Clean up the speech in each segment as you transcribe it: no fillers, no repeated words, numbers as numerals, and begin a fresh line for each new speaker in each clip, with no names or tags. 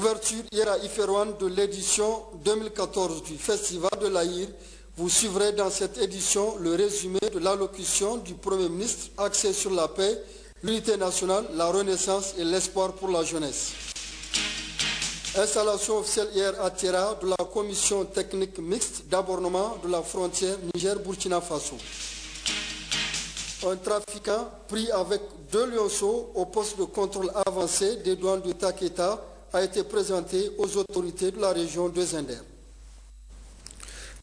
l'ouverture hier à Iferouane de l'édition 2014 du Festival de l'Aïr. Vous suivrez dans cette édition le résumé de l'allocution du Premier ministre axé sur la paix, l'unité nationale, la renaissance et l'espoir pour la jeunesse. Installation officielle hier à Tera de la commission technique mixte d'abordement de la frontière Niger-Burkina Faso. Un trafiquant pris avec 2 lionceaux au poste de contrôle avancé des douanes de Taketa a été présenté aux autorités de la région de Zender.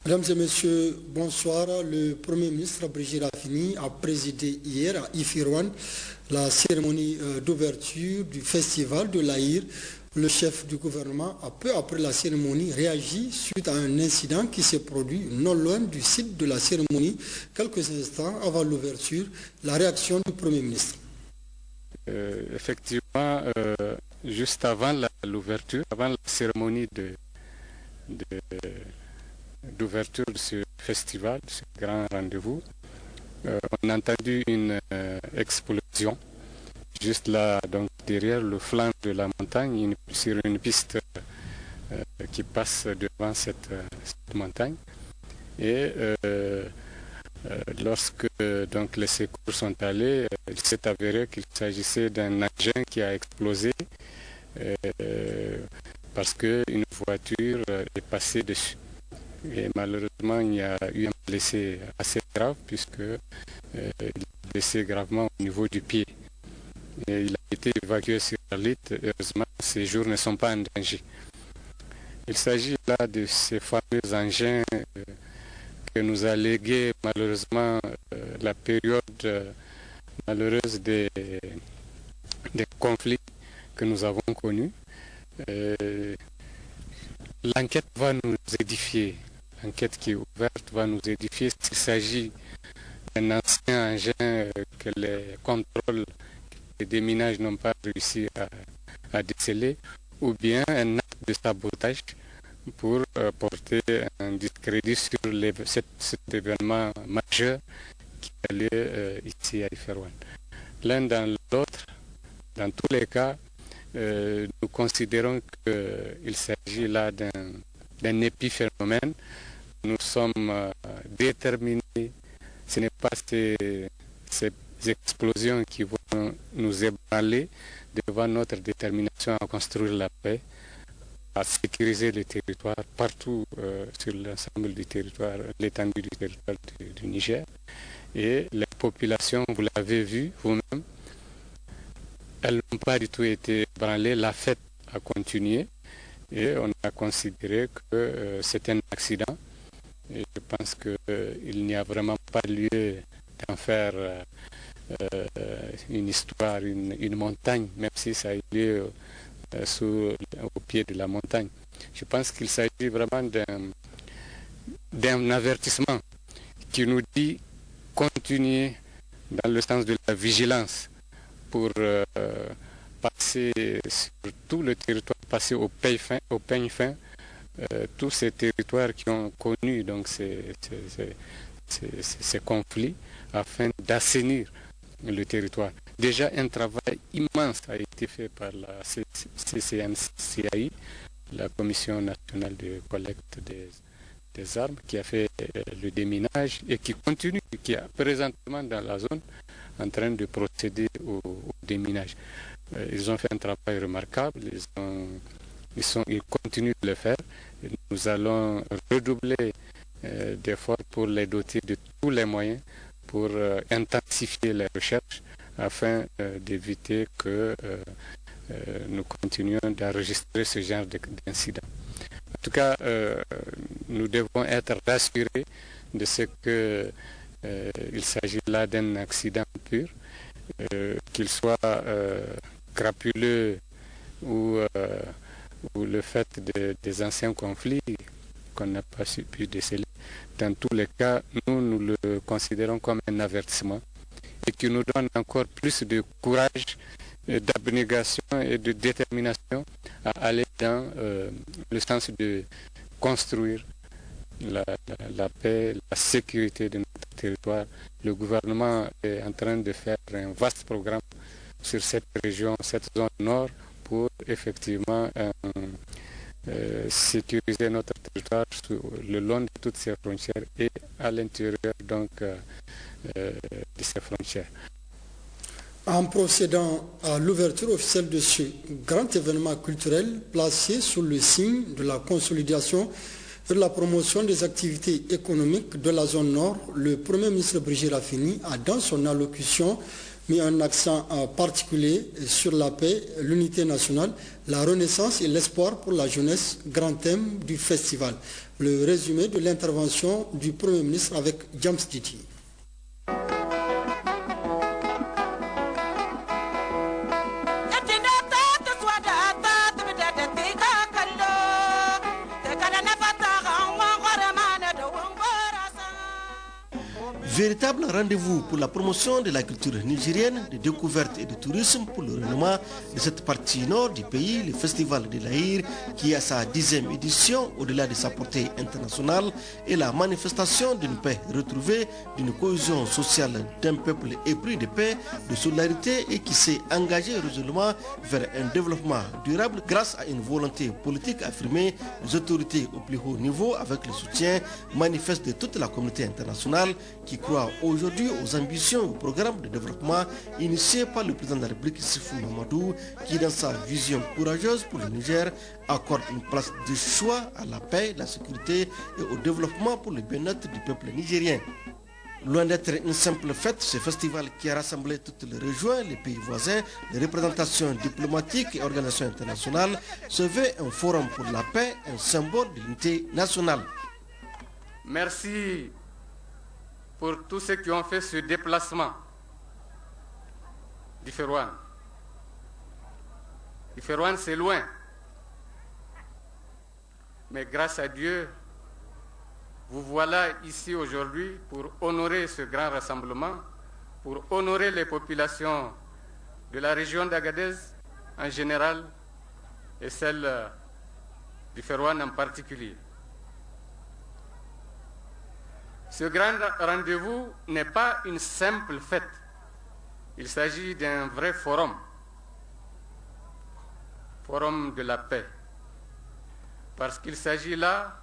Mesdames et messieurs, bonsoir. Le Premier ministre Brigitte Raffini a présidé hier à Iferouane la cérémonie d'ouverture du festival de l'Aïr. Le chef du gouvernement a peu après la cérémonie réagi suite à un incident qui s'est produit non loin du site de la cérémonie, quelques instants avant l'ouverture. La réaction du Premier ministre.
Effectivement, juste avant l'ouverture, avant la cérémonie d'ouverture de ce festival, de ce grand rendez-vous, on a entendu une explosion juste là, donc derrière le flanc de la montagne, sur une piste qui passe devant cette montagne. Et lorsque donc les secours sont allés, il s'est avéré qu'il s'agissait d'un engin qui a explosé parce qu'une voiture est passée dessus. Et malheureusement, il y a eu un blessé assez grave puisque il est blessé gravement au niveau du pied. Et il a été évacué sur la lutte. Heureusement, ces jours ne sont pas en danger. Il s'agit là de ces fameux engins que nous a légué malheureusement la période malheureuse des conflits que nous avons connus. L'enquête va nous édifier. L'enquête qui est ouverte va nous édifier s'il s'agit d'un ancien engin que les contrôles et des déminages n'ont pas réussi à déceler, ou bien un acte de sabotage pour porter un discrédit sur cet événement majeur qui a lieu ici à Iferouane. L'un dans l'autre, dans tous les cas, nous considérons qu'il s'agit là d'un épiphénomène. Nous sommes déterminés. Ce n'est pas ces explosions qui vont nous ébranler devant notre détermination à construire la paix, à sécuriser le territoire partout sur l'ensemble du territoire, l'étendue du territoire du Niger. Et les populations, vous l'avez vu vous-même, elles n'ont pas du tout été ébranlées. La fête a continué et on a considéré que c'est un accident. Et je pense qu'il n'y a vraiment pas lieu d'en faire une histoire, une montagne, même si ça a eu lieu au pied de la montagne. Je pense qu'il s'agit vraiment d'un avertissement qui nous dit continuer dans le sens de la vigilance pour passer sur tout le territoire, passer au peigne fin, tous ces territoires qui ont connu donc ces conflits afin d'assainir le territoire. Déjà, un travail immense a été fait par la CCNCAI, la Commission nationale de collecte des armes, qui a fait le déminage et qui continue, qui est présentement dans la zone en train de procéder au déminage. Ils ont fait un travail remarquable, ils continuent de le faire. Et nous allons redoubler d'efforts pour les doter de tous les moyens pour intensifier les recherches afin d'éviter que nous continuions d'enregistrer ce genre d'incidents. En tout cas, nous devons être rassurés de ce qu'il s'agit là d'un accident pur, qu'il soit crapuleux ou le fait des anciens conflits qu'on n'a pas pu déceler. Dans tous les cas, nous le considérons comme un avertissement et qui nous donne encore plus de courage, d'abnégation et de détermination à aller dans le sens de construire la paix, la sécurité de notre territoire. Le gouvernement est en train de faire un vaste programme sur cette région, cette zone nord, pour effectivement sécuriser notre territoire le long de toutes ces frontières et à l'intérieur donc de ces frontières.
En procédant à l'ouverture officielle de ce grand événement culturel placé sous le signe de la consolidation et de la promotion des activités économiques de la zone nord, le Premier ministre Brigitte Raffini a dans son allocution mis un accent particulier sur la paix, l'unité nationale, la renaissance et l'espoir pour la jeunesse, grand thème du festival. Le résumé de l'intervention du Premier ministre avec James Diti.
Véritable rendez-vous pour la promotion de la culture nigérienne, de découverte et de tourisme pour le renommement de cette partie nord du pays, le Festival de l'Aïr, qui a sa 10e édition, au-delà de sa portée internationale, est la manifestation d'une paix retrouvée, d'une cohésion sociale d'un peuple épris de paix, de solidarité et qui s'est engagé résolument vers un développement durable grâce à une volonté politique affirmée des autorités au plus haut niveau avec le soutien manifeste de toute la communauté internationale qui croit aujourd'hui aux ambitions et au programme de développement initié par le président de la République Issoufou Mahamadou qui dans sa vision courageuse pour le Niger accorde une place de choix à la paix, la sécurité et au développement pour le bien-être du peuple nigérien. Loin d'être une simple fête, ce festival qui a rassemblé toutes les régions, les pays voisins, les représentations diplomatiques et organisations internationales, se veut un forum pour la paix, un symbole de l'unité nationale.
Merci pour tous ceux qui ont fait ce déplacement d'Iferouane. Iferouane, c'est loin. Mais grâce à Dieu, vous voilà ici aujourd'hui pour honorer ce grand rassemblement, pour honorer les populations de la région d'Agadez en général et celle d'Iferouane en particulier. Ce grand rendez-vous n'est pas une simple fête. Il s'agit d'un vrai forum de la paix. Parce qu'il s'agit là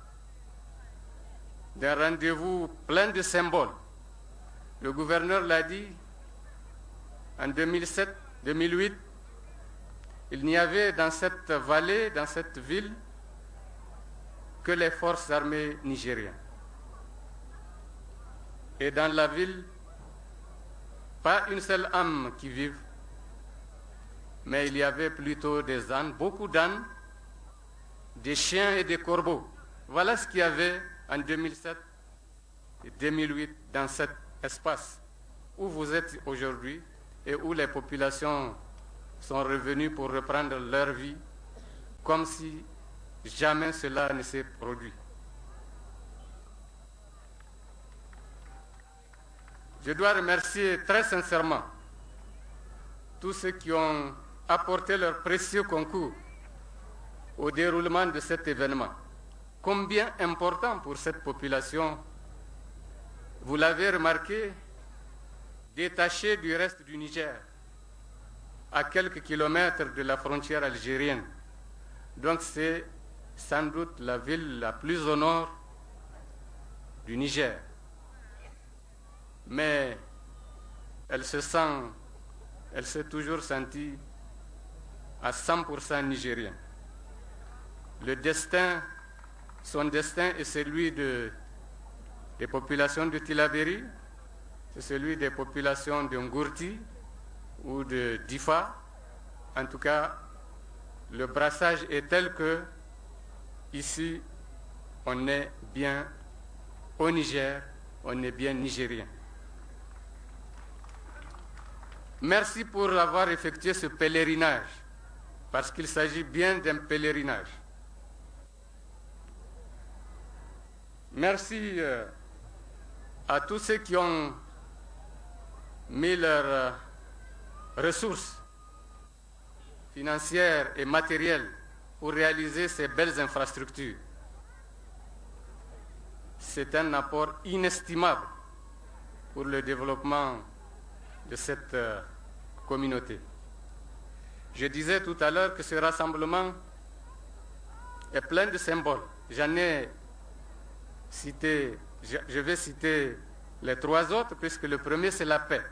d'un rendez-vous plein de symboles. Le gouverneur l'a dit, en 2007-2008, il n'y avait dans cette vallée, dans cette ville, que les forces armées nigériennes. Et dans la ville, pas une seule âme qui vive, mais il y avait plutôt des ânes, beaucoup d'ânes, des chiens et des corbeaux. Voilà ce qu'il y avait en 2007 et 2008 dans cet espace où vous êtes aujourd'hui et où les populations sont revenues pour reprendre leur vie comme si jamais cela ne s'est produit. Je dois remercier très sincèrement tous ceux qui ont apporté leur précieux concours au déroulement de cet événement. Combien important pour cette population, vous l'avez remarqué, détachée du reste du Niger, à quelques kilomètres de la frontière algérienne. Donc c'est sans doute la ville la plus au nord du Niger. Mais elle s'est toujours sentie à 100% nigérienne. Son destin est celui des populations de Tillabéri, c'est celui des populations de Ngourti ou de Difa. En tout cas, le brassage est tel que ici, on est bien au Niger, on est bien nigérien. Merci pour avoir effectué ce pèlerinage, parce qu'il s'agit bien d'un pèlerinage. Merci à tous ceux qui ont mis leurs ressources financières et matérielles pour réaliser ces belles infrastructures. C'est un apport inestimable pour le développement de cette communauté. Je disais tout à l'heure que ce rassemblement est plein de symboles. J'en ai cité, je vais citer les 3 autres, puisque le premier, c'est la paix.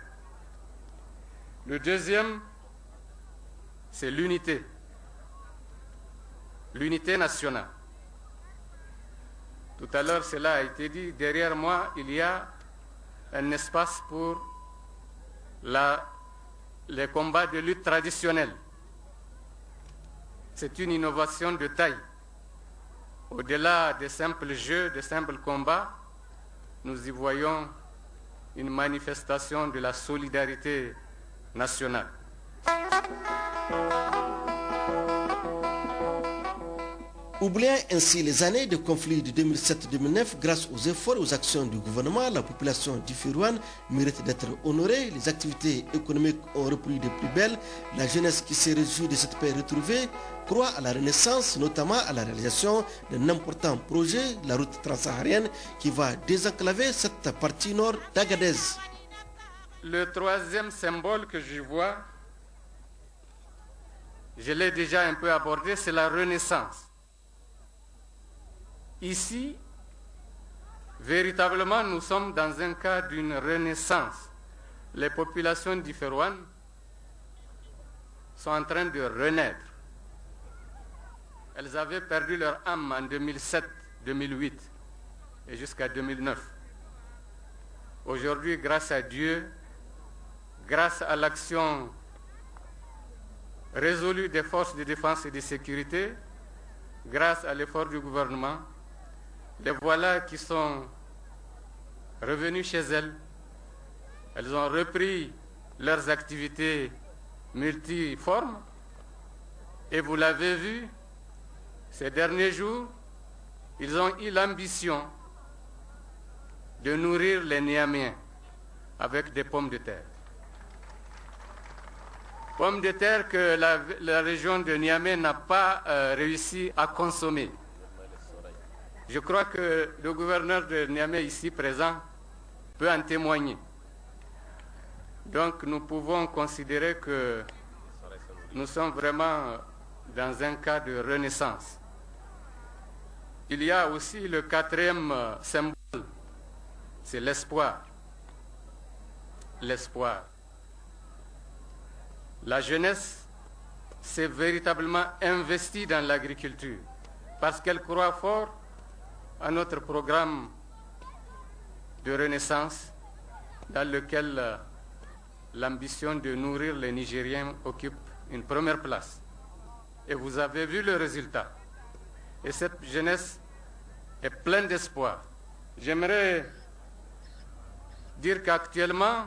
Le deuxième, c'est l'unité. L'unité nationale. Tout à l'heure, cela a été dit. Derrière moi, il y a un espace pour les combats de lutte traditionnels. C'est une innovation de taille. Au-delà des simples jeux, des simples combats, nous y voyons une manifestation de la solidarité nationale.
Oubliant ainsi les années de conflit de 2007-2009, grâce aux efforts et aux actions du gouvernement, la population d'Ifirouane mérite d'être honorée. Les activités économiques ont repris de plus belle. La jeunesse qui s'est réjouie de cette paix retrouvée croit à la renaissance, notamment à la réalisation d'un important projet, la route transsaharienne, qui va désenclaver cette partie nord d'Agadez.
Le troisième symbole que je vois, je l'ai déjà un peu abordé, c'est la renaissance. Ici, véritablement, nous sommes dans un cas d'une renaissance. Les populations d'Ifirouane sont en train de renaître. Elles avaient perdu leur âme en 2007, 2008 et jusqu'à 2009. Aujourd'hui, grâce à Dieu, grâce à l'action résolue des forces de défense et de sécurité, grâce à l'effort du gouvernement, les voilà qui sont revenus chez elles. Elles ont repris leurs activités multiformes. Et vous l'avez vu, ces derniers jours, ils ont eu l'ambition de nourrir les Niaméens avec des pommes de terre. Pommes de terre que la région de Niamey n'a pas réussi à consommer. Je crois que le gouverneur de Niamey ici présent peut en témoigner. Donc nous pouvons considérer que nous sommes vraiment dans un cas de renaissance. Il y a aussi le 4e symbole, c'est l'espoir. L'espoir. La jeunesse s'est véritablement investie dans l'agriculture parce qu'elle croit fort à notre programme de renaissance dans lequel l'ambition de nourrir les Nigériens occupe une première place. Et vous avez vu le résultat. Et cette jeunesse est pleine d'espoir. J'aimerais dire qu'actuellement,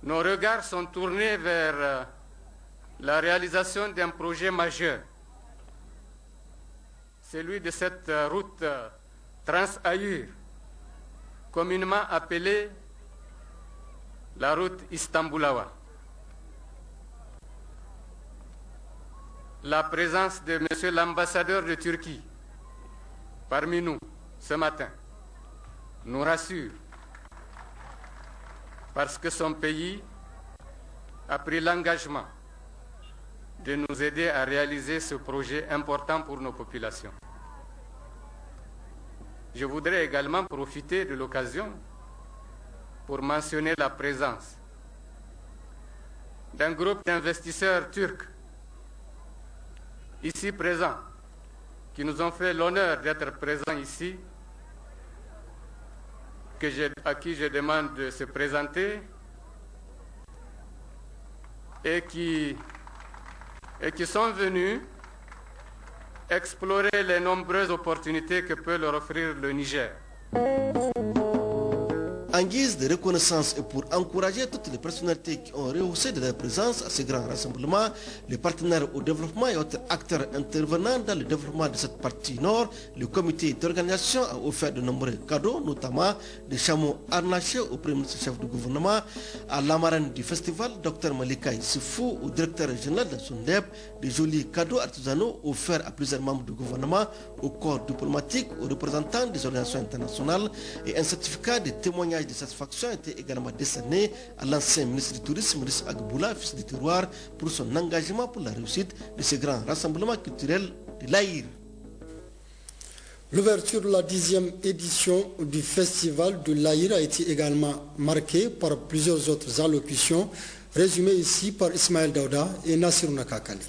nos regards sont tournés vers la réalisation d'un projet majeur, celui de cette route Trans-Aïr, communément appelée la route Istanbulawa. La présence de monsieur l'ambassadeur de Turquie parmi nous ce matin nous rassure parce que son pays a pris l'engagement de nous aider à réaliser ce projet important pour nos populations. Je voudrais également profiter de l'occasion pour mentionner la présence d'un groupe d'investisseurs turcs ici présents, qui nous ont fait l'honneur d'être présents ici, à qui je demande de se présenter et qui sont venus explorer les nombreuses opportunités que peut leur offrir le Niger.
En guise de reconnaissance et pour encourager toutes les personnalités qui ont rehaussé de leur présence à ce grand rassemblement, les partenaires au développement et autres acteurs intervenant dans le développement de cette partie nord, le comité d'organisation a offert de nombreux cadeaux, notamment des chameaux harnachés au premier ministre chef du gouvernement, à la marraine du festival, Dr Malika Issifou, au directeur régional de Sundeb, des jolis cadeaux artisanaux offerts à plusieurs membres du gouvernement, au corps diplomatique, aux représentants des organisations internationales et un certificat de témoignage message de satisfaction était également décerné à l'ancien ministre du Tourisme, Maurice Agboula, fils du terroir, pour son engagement pour la réussite de ce grand rassemblement culturel de l'Aïr.
L'ouverture de la 10e édition du Festival de l'Aïr a été également marquée par plusieurs autres allocutions, résumées ici par Ismaël Daouda et Nassir Nakakali.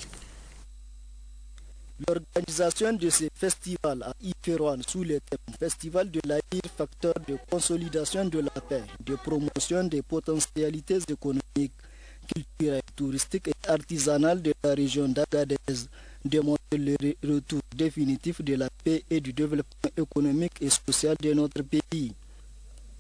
L'organisation de ce festival à Iférouane sous le thème Festival de l'Aïr, facteur de consolidation de la paix, de promotion des potentialités économiques, culturelles, touristiques et artisanales de la région d'Agadez, démontre le retour définitif de la paix et du développement économique et social de notre pays.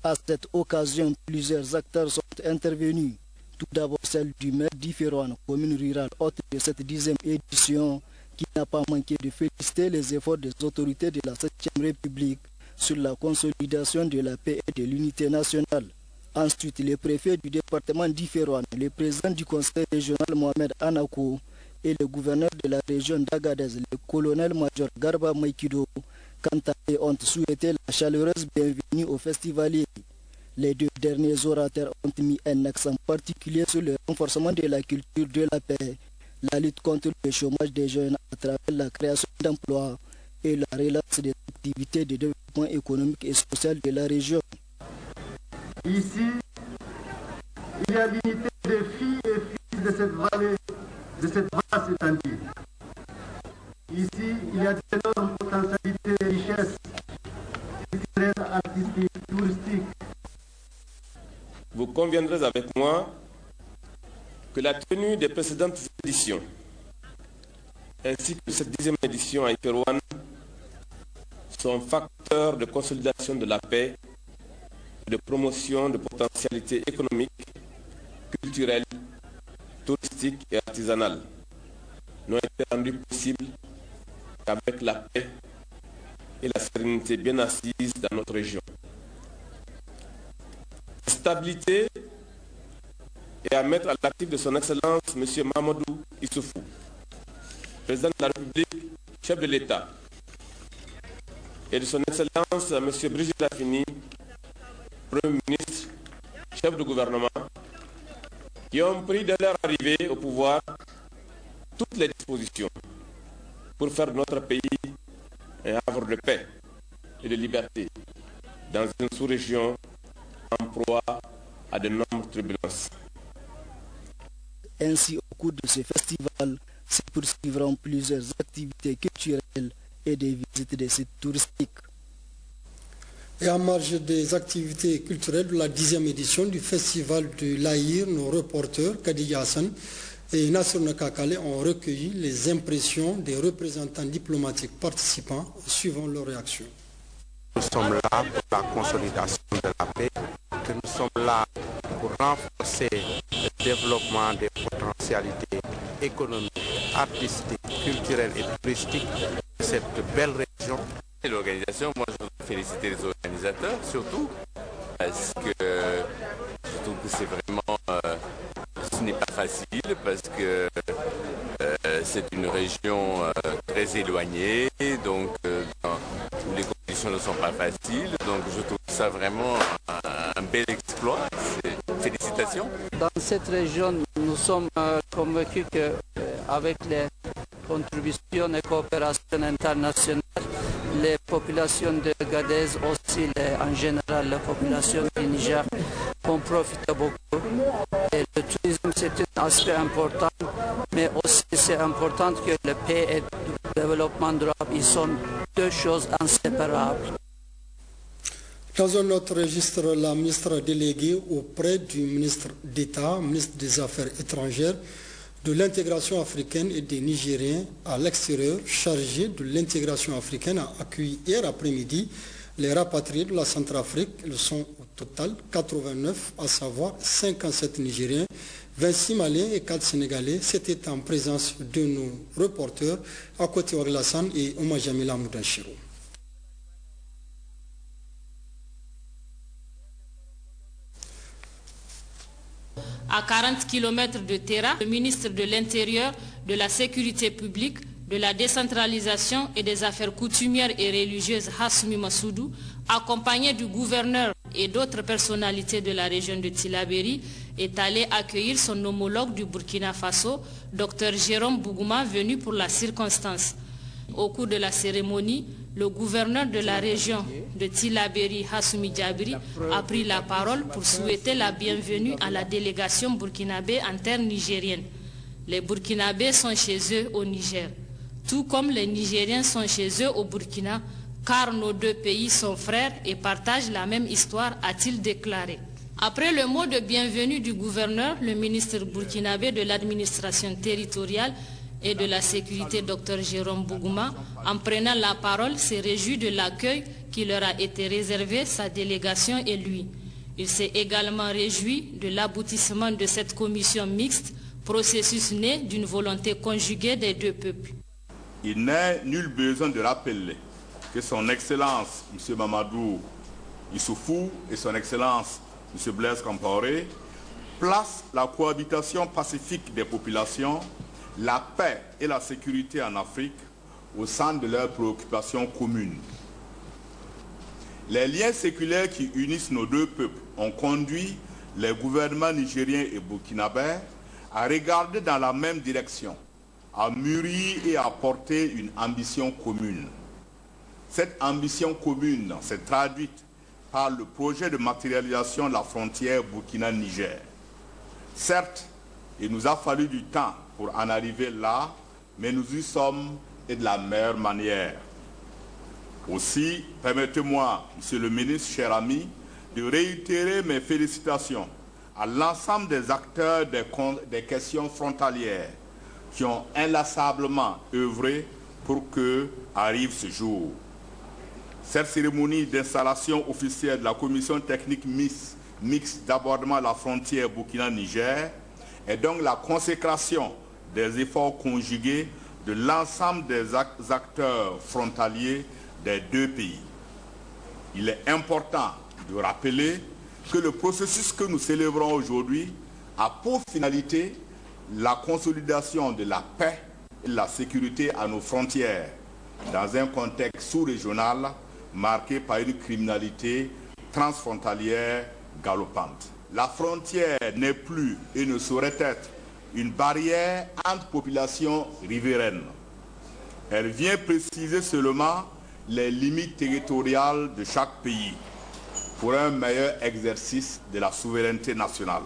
À cette occasion, plusieurs acteurs sont intervenus. Tout d'abord celle du maire d'Iférouane, commune rurale hôte de cette 10e édition, qui n'a pas manqué de féliciter les efforts des autorités de la 7e République sur la consolidation de la paix et de l'unité nationale. Ensuite, le préfet du département d'Iférouane, le président du conseil régional Mohamed Anako et le gouverneur de la région d'Agadez, le colonel-major Garba Maikido, quant à eux, ont souhaité la chaleureuse bienvenue aux festivaliers. Les deux derniers orateurs ont mis un accent particulier sur le renforcement de la culture de la paix, la lutte contre le chômage des jeunes à travers la création d'emplois et la relance des activités de développement économique et social de la région.
Ici, il y a l'unité des filles et fils de cette vallée, de cette vaste étendue. Ici, il y a d'énormes potentialités et richesses culturelles, artistiques, touristiques.
Vous conviendrez avec moi que la tenue des précédentes éditions, ainsi que cette 10e édition à Iférouane, sont facteurs de consolidation de la paix et de promotion de potentialités économiques, culturelles, touristiques et artisanales, n'ont été rendus possibles qu'avec la paix et la sérénité bien assises dans notre région. Stabilité et à mettre à l'actif de son Excellence M. Mamadou Issoufou, président de la République, chef de l'État, et de son Excellence M. Brigitte Raffini, Premier ministre, chef de gouvernement, qui ont pris dès leur arrivée au pouvoir toutes les dispositions pour faire de notre pays un havre de paix et de liberté dans une sous-région en proie à de nombreuses turbulences.
Ainsi, au cours de ce festival, se poursuivront plusieurs activités culturelles et des visites de sites touristiques.
Et en marge des activités culturelles de la 10e édition du Festival de l'Aïr, nos reporters Kadi Hassan et Nassir Nakakale ont recueilli les impressions des représentants diplomatiques participants suivant leurs réactions.
Nous sommes là pour la consolidation de la paix, que nous sommes là pour renforcer le développement des potentialités économiques, artistiques, culturelles et touristiques de cette belle région.
L'organisation, moi je voudrais féliciter les organisateurs surtout, parce que je trouve que c'est vraiment, ce n'est pas facile, parce que c'est une région très éloignée, donc où les conditions ne sont pas faciles, donc je trouve ça vraiment un bel exploit. Félicitations.
Dans cette région, nous sommes convaincus qu'avec les contributions et coopérations internationales, les populations de Gadez, aussi en général la population du Niger, vont profiter beaucoup. Et le tourisme, c'est un aspect important, mais aussi c'est important que la paix et le développement durable, ils sont deux choses inséparables.
Dans un autre registre, la ministre déléguée auprès du ministre d'État, ministre des Affaires étrangères, de l'intégration africaine et des Nigériens à l'extérieur, chargé de l'intégration africaine, a accueilli hier après-midi les rapatriés de la Centrafrique. Ils sont au total 89, à savoir 57 Nigériens, 26 Maliens et 4 Sénégalais. C'était en présence de nos reporters à côté Orlassan et Ouma Jamila Moudanchiro.
À 40 km de Terra, le ministre de l'Intérieur, de la Sécurité publique, de la décentralisation et des affaires coutumières et religieuses Hassoumi Massoudou, accompagné du gouverneur et d'autres personnalités de la région de Tillabéri est allé accueillir son homologue du Burkina Faso, Dr Jérôme Bougouma, venu pour la circonstance. Au cours de la cérémonie, le gouverneur de la région de Tillabéri, Hassoumi Diabri, a pris la parole pour souhaiter la bienvenue à la délégation burkinabé en terre nigérienne. Les Burkinabés sont chez eux au Niger, tout comme les Nigériens sont chez eux au Burkina, car nos deux pays sont frères et partagent la même histoire, a-t-il déclaré. Après le mot de bienvenue du gouverneur, le ministre burkinabé de l'administration territoriale et de la sécurité, Dr Jérôme Bougouma, en prenant la parole, s'est réjoui de l'accueil qui leur a été réservé, sa délégation et lui. Il s'est également réjoui de l'aboutissement de cette commission mixte, processus né d'une volonté conjuguée des deux peuples.
Il n'est nul besoin de rappeler que son Excellence, M. Mamadou Issoufou, et son Excellence, M. Blaise Compaoré, placent la cohabitation pacifique des populations, la paix et la sécurité en Afrique au centre de leurs préoccupations communes. Les liens séculaires qui unissent nos deux peuples ont conduit les gouvernements nigériens et burkinabés à regarder dans la même direction, à mûrir et à porter une ambition commune. Cette ambition commune s'est traduite par le projet de matérialisation de la frontière Burkina-Niger. Certes, il nous a fallu du temps pour en arriver là, mais nous y sommes et de la meilleure manière. Aussi, permettez-moi, Monsieur le ministre, cher ami, de réitérer mes félicitations à l'ensemble des acteurs des questions frontalières qui ont inlassablement œuvré pour que arrive ce jour. Cette cérémonie d'installation officielle de la commission technique mixte d'abordement à la frontière Burkina-Niger est donc la consécration des efforts conjugués de l'ensemble des acteurs frontaliers des deux pays. Il est important de rappeler que le processus que nous célébrons aujourd'hui a pour finalité la consolidation de la paix et de la sécurité à nos frontières dans un contexte sous-régional marqué par une criminalité transfrontalière galopante. La frontière n'est plus et ne saurait être une barrière entre populations riveraines. Elle vient préciser seulement les limites territoriales de chaque pays pour un meilleur exercice de la souveraineté nationale.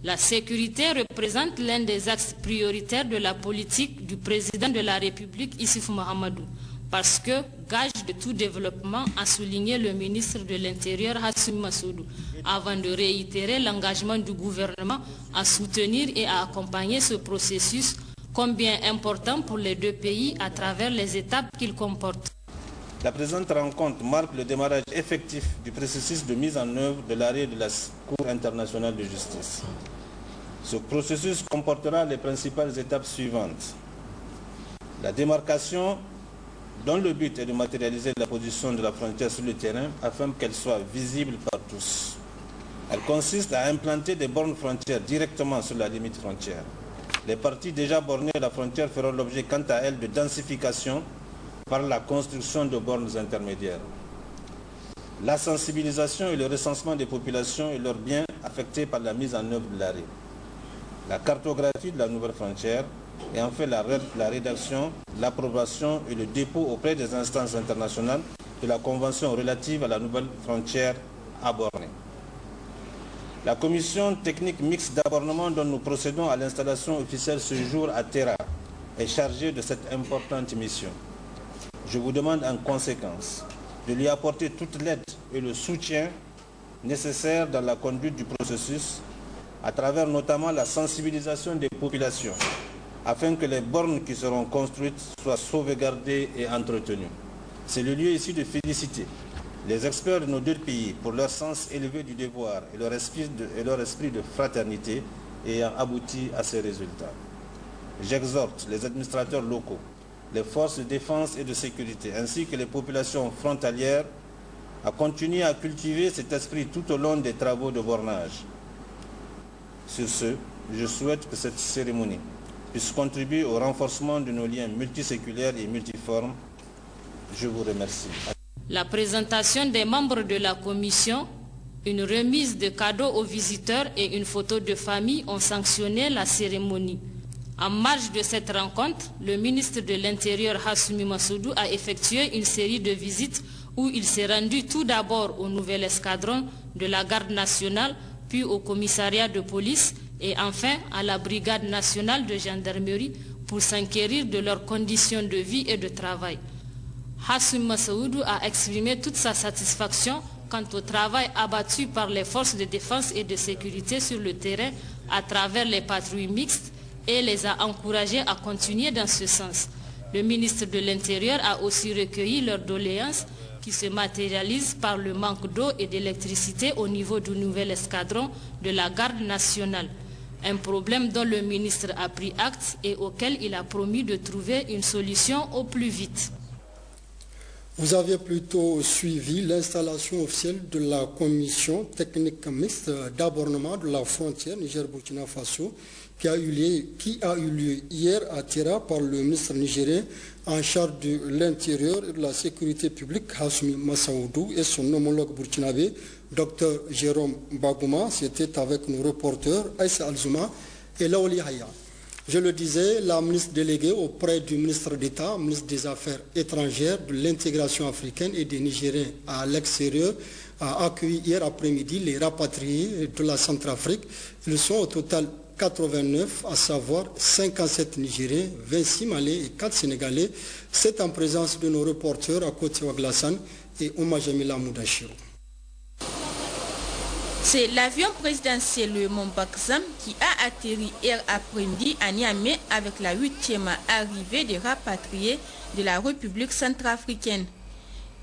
La sécurité représente l'un des axes prioritaires de la politique du président de la République, Issoufou Mahamadou, parce que gage de tout développement, a souligné le ministre de l'Intérieur, Hassoumi Massoudou, avant de réitérer l'engagement du gouvernement à soutenir et à accompagner ce processus, combien important pour les deux pays à travers les étapes qu'il comporte.
La présente rencontre marque le démarrage effectif du processus de mise en œuvre de l'arrêt de la Cour internationale de justice. Ce processus comportera les principales étapes suivantes. La démarcation, dont le but est de matérialiser la position de la frontière sur le terrain afin qu'elle soit visible par tous. Elle consiste à implanter des bornes frontières directement sur la limite frontière. Les parties déjà bornées à la frontière feront l'objet quant à elles de densification par la construction de bornes intermédiaires. La sensibilisation et le recensement des populations et leurs biens affectés par la mise en œuvre de l'arrêt. La cartographie de la nouvelle frontière et enfin la rédaction, l'approbation et le dépôt auprès des instances internationales de la Convention relative à la nouvelle frontière à borner. La commission technique mixte d'abornement dont nous procédons à l'installation officielle ce jour à Terra est chargée de cette importante mission. Je vous demande en conséquence de lui apporter toute l'aide et le soutien nécessaires dans la conduite du processus, à travers notamment la sensibilisation des populations, afin que les bornes qui seront construites soient sauvegardées et entretenues. C'est le lieu ici de féliciter les experts de nos deux pays pour leur sens élevé du devoir et leur esprit de fraternité ayant abouti à ces résultats. J'exhorte les administrateurs locaux, les forces de défense et de sécurité, ainsi que les populations frontalières, à continuer à cultiver cet esprit tout au long des travaux de bornage. Sur ce, je souhaite que cette cérémonie puisse contribuer au renforcement de nos liens multiséculaires et multiformes. Je vous remercie.
La présentation des membres de la commission Une remise de cadeaux aux visiteurs et une photo de famille ont sanctionné la cérémonie. En marge de cette rencontre, le ministre de l'Intérieur Hassoumi Massaoudou a effectué une série de visites où il s'est rendu tout d'abord au nouvel escadron de la garde nationale, puis au commissariat de police et enfin à la brigade nationale de gendarmerie pour s'enquérir de leurs conditions de vie et de travail. Hassoumi Massaoudou a exprimé toute sa satisfaction quant au travail abattu par les forces de défense et de sécurité sur le terrain à travers les patrouilles mixtes et les a encouragés à continuer dans ce sens. Le ministre de l'Intérieur a aussi recueilli leurs doléances qui se matérialisent par le manque d'eau et d'électricité au niveau du nouvel escadron de la garde nationale. Un problème dont le ministre a pris acte et auquel il a promis de trouver une solution au plus vite.
Vous avez plutôt suivi l'installation officielle de la commission technique mixte d'abordement de la frontière Niger-Burkina Faso qui a eu lieu hier à Tira par le ministre nigérien en charge de l'Intérieur et de la Sécurité publique Hassoumi Massaoudou et son homologue burkinabé Dr Jérôme Bagouma. C'était avec nos reporters Aïssa Alzouma et Laoli Haya. Je le disais, la ministre déléguée auprès du ministre d'État, ministre des Affaires étrangères, de l'intégration africaine et des Nigériens à l'extérieur, a accueilli hier après-midi les rapatriés de la Centrafrique. Ils sont au total 89, à savoir 57 Nigériens, 26 Maliens et 4 Sénégalais. C'est en présence de nos reporters à Côte Waglassan et Ouma Jamila Moudachiro.
C'est l'avion présidentiel le Montbaxam qui a atterri hier après-midi à Niamey avec la 8e arrivée des rapatriés de la République centrafricaine.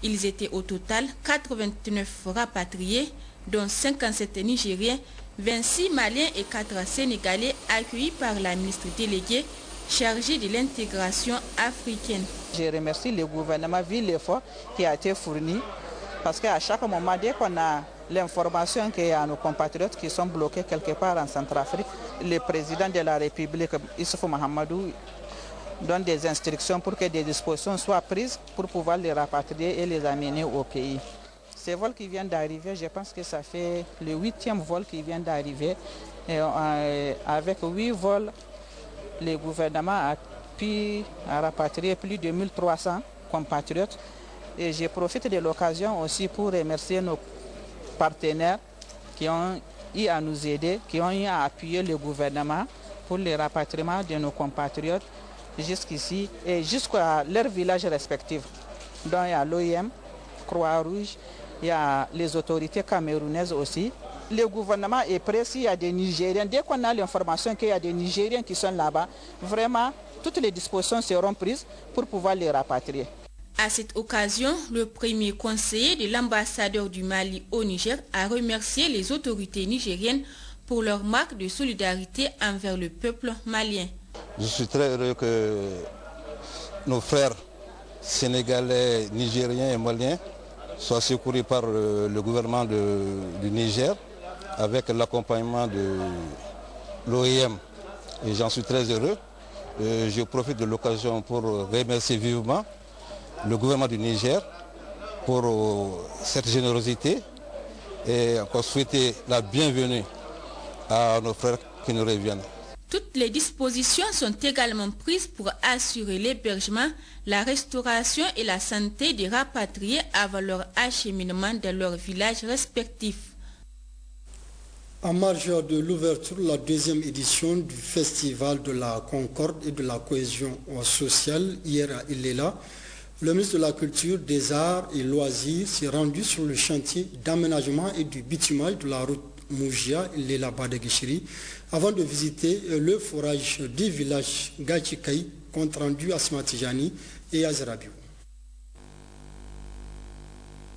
Ils étaient au total 89 rapatriés, dont 57 Nigériens, 26 Maliens et 4 Sénégalais accueillis par la ministre déléguée chargée de l'intégration africaine.
Je remercie le gouvernement vu l'effort qui a été fourni parce qu'à chaque moment, dès qu'on a l'information qu'il y a nos compatriotes qui sont bloqués quelque part en Centrafrique, le président de la République, Issoufou Mahamadou, donne des instructions pour que des dispositions soient prises pour pouvoir les rapatrier et les amener au pays. Ces vols qui viennent d'arriver, je pense que ça fait le 8e vol qui vient d'arriver. Avec 8 vols, le gouvernement a pu rapatrier plus de 1300 compatriotes. Et je profite de l'occasion aussi pour remercier nos partenaires qui ont eu à nous aider, qui ont eu à appuyer le gouvernement pour le rapatriement de nos compatriotes jusqu'ici et jusqu'à leurs villages respectifs. Donc il y a l'OIM, Croix-Rouge, il y a les autorités camerounaises aussi. Le gouvernement est prêt s'il y a des Nigériens. Dès qu'on a l'information qu'il y a des Nigériens qui sont là-bas, vraiment, toutes les dispositions seront prises pour pouvoir les rapatrier.
À cette occasion, le premier conseiller de l'ambassadeur du Mali au Niger a remercié les autorités nigériennes pour leur marque de solidarité envers le peuple malien.
Je suis très heureux que nos frères sénégalais, nigériens et maliens soient secourus par le gouvernement du Niger avec l'accompagnement de l'OIM. Et j'en suis très heureux. Je profite de l'occasion pour remercier vivement le gouvernement du Niger pour cette générosité et encore souhaiter la bienvenue à nos frères qui nous reviennent.
Toutes les dispositions sont également prises pour assurer l'hébergement, la restauration et la santé des rapatriés avant leur acheminement dans leurs villages respectifs.
En marge de l'ouverture de la 2e édition du Festival de la Concorde et de la Cohésion sociale, hier à Ilela, le ministre de la Culture, des Arts et Loisirs s'est rendu sur le chantier d'aménagement et du bitumage de la route Moujia, Ilela Badegishiri, avant de visiter le forage du village Gachikai, compte rendu à Smatijani et à Zerabiou.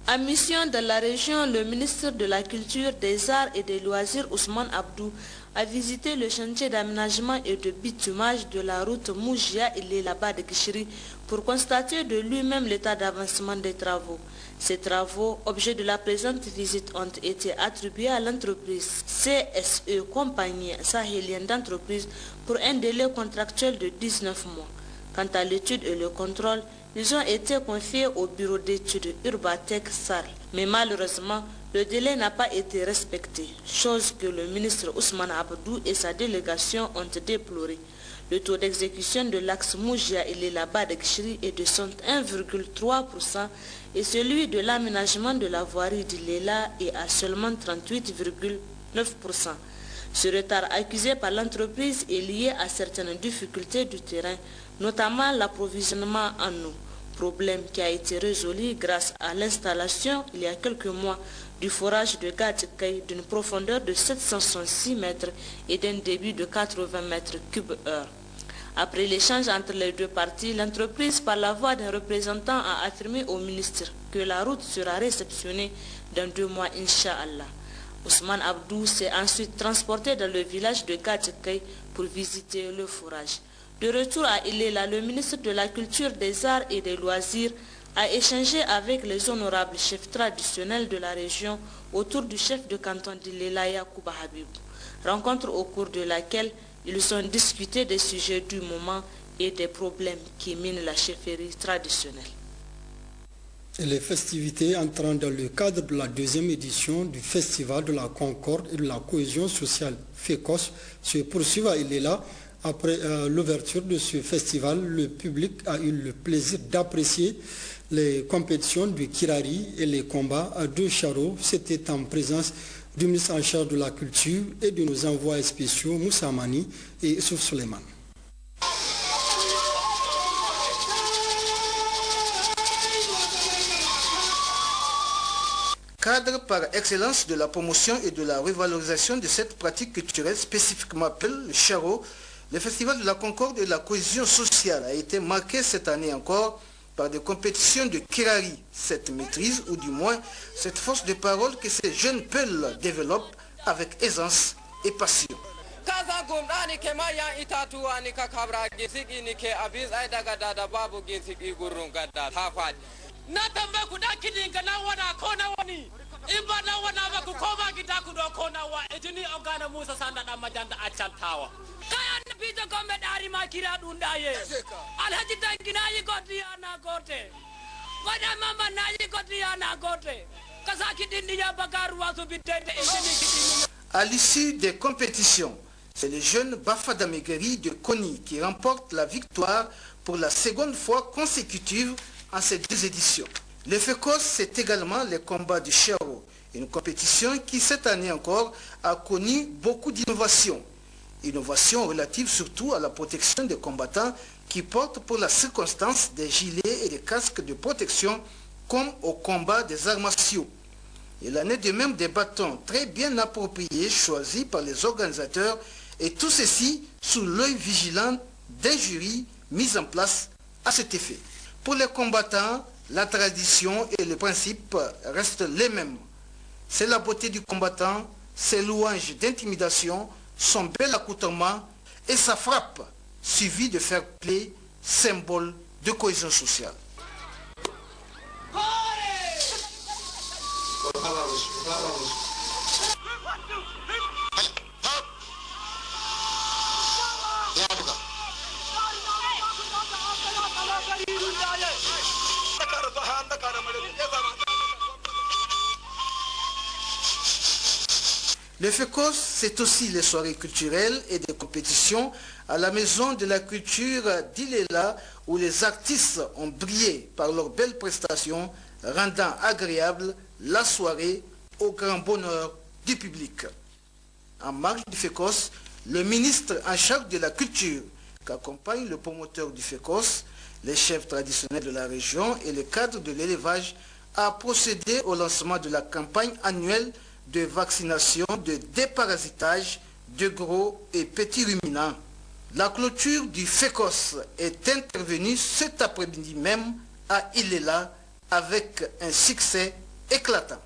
En mission dans la région, le ministre de la Culture, des Arts et des Loisirs, Ousmane Abdou, a visité le chantier d'aménagement et de bitumage de la route Moujia et Ilela Badegishiri pour constater de lui-même l'état d'avancement des travaux. Ces travaux, objet de la présente visite, ont été attribués à l'entreprise CSE, compagnie sahélienne d'entreprise, pour un délai contractuel de 19 mois. Quant à l'étude et le contrôle, ils ont été confiés au bureau d'études Urbatec SAR. Mais malheureusement, Le délai n'a pas été respecté, chose que le ministre Ousmane Abdou et sa délégation ont déploré. Le taux d'exécution de l'axe Moujia-Ilela-Badekchiri est de 1,3% et celui de l'aménagement de la voirie d'Ilela est à seulement 38,9%. Ce retard accusé par l'entreprise est lié à certaines difficultés du terrain, notamment l'approvisionnement en eau, problème qui a été résolu grâce à l'installation il y a quelques mois du forage de Gadjikaï d'une profondeur de 766 mètres et d'un débit de 80 mètres cubes heure. Après l'échange entre les deux parties, l'entreprise, par la voix d'un représentant, a affirmé au ministre que la route sera réceptionnée dans 2 mois, Inch'Allah. Ousmane Abdou s'est ensuite transporté dans le village de Gadjikaï pour visiter le forage. De retour à Ilela, le ministre de la Culture, des Arts et des Loisirs a échangé avec les honorables chefs traditionnels de la région autour du chef de canton d'Ilela, Yacouba Habibou. Rencontre au cours de laquelle ils ont discuté des sujets du moment et des problèmes qui minent la chefferie traditionnelle.
Les festivités entrant dans le cadre de la 2e édition du Festival de la Concorde et de la Cohésion sociale FECOS se poursuivent à Ilela. Après l'ouverture de ce festival, le public a eu le plaisir d'apprécier les compétitions du Kirari et les combats à 2 chariots. C'était en présence du ministre en charge de la Culture et de nos envoyés spéciaux Moussa Mani et Souf Suleiman.
Cadre par excellence de la promotion et de la revalorisation de cette pratique culturelle spécifiquement appelée le charo, le Festival de la Concorde et de la Cohésion sociale a été marqué cette année encore par des compétitions de Kirari. Cette maîtrise, ou du moins cette force de parole que ces jeunes peuls développent avec aisance et passion. À l'issue des compétitions, c'est le jeune Bafada Megheri de Koni qui remporte la victoire pour la 2e fois consécutive en ces 2 éditions. Le FECOS, c'est également les combats du charo, une compétition qui cette année encore a connu beaucoup d'innovations. Innovations relatives surtout à la protection des combattants qui portent pour la circonstance des gilets et des casques de protection comme au combat des arts martiaux. Il en est de même des bâtons très bien appropriés choisis par les organisateurs et tout ceci sous l'œil vigilant d'un jury mis en place à cet effet. Pour les combattants, la tradition et les principes restent les mêmes. C'est la beauté du combattant, ses louanges d'intimidation, son bel accoutrement et sa frappe, suivie de fair play, symbole de cohésion sociale. Le FECOS, c'est aussi les soirées culturelles et des compétitions à la Maison de la Culture d'Ilela où les artistes ont brillé par leurs belles prestations, rendant agréable la soirée au grand bonheur du public. En marge du FECOS, le ministre en charge de la culture, qu'accompagne le promoteur du FECOS, les chefs traditionnels de la région et les cadres de l'élevage, a procédé au lancement de la campagne annuelle de vaccination, de déparasitage de gros et petits ruminants. La clôture du FECOS est intervenue cet après-midi même à Ilela avec un succès éclatant.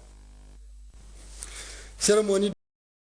Cérémonie